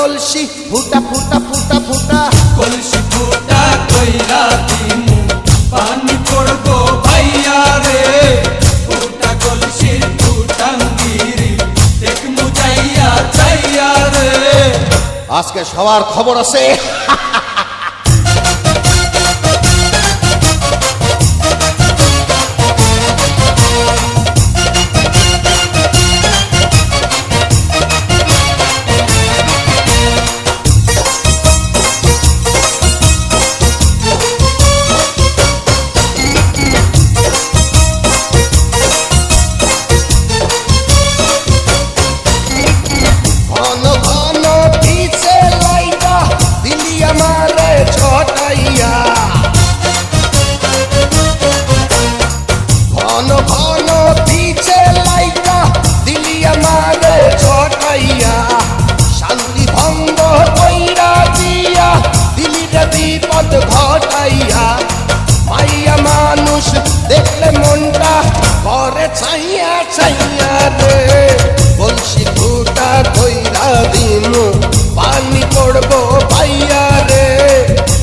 কলসি ফুটা ফুটা ফুটা ফুটা কলসি ফুটা কইরা দিমু পানি পড়বো ভাইয়া রে ফুটা কলসির ফুটাঙ্গিরি দেখমু যাইয়া যাইয়া রে আজকে সবার খবর আছে ঘন ঘন পিছে লাইটা দিলি আমারে ছটাইয়া ঘন ঘন পিছে লাইটা দিলি আমারে ছটাইয়া শান্তি ভঙ্গ কইরা দিয়া দিলি রে বিপদ ঘটাইয়া মাইয়া মানুষ দেখলে মনটা করে ছাইয়া ছাইয়া রে কলসি ফুটা কইরা দিমু পানি পড়বো ভাইয়া রে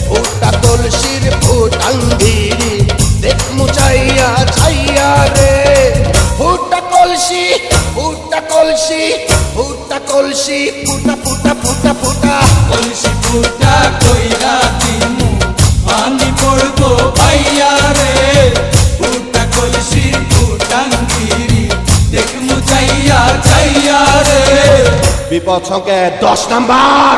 ফুটা কলসির ফুটাঙ্গিরি দেখমু চাইয়া ছাইয়া রে ফুটা কলসি ফুটা কলসি ফুটা কলসি ফুটা ফুটা ফুটা ফুটা কলসি ফুটা কইরা দিমু পানি পড়বো ভাইয়া রে ফুটা কলসির ফুটাঙ্গিরি দেখমু যাইয়া যাইয়া রে বিপদ সংকেত 10 নাম্বার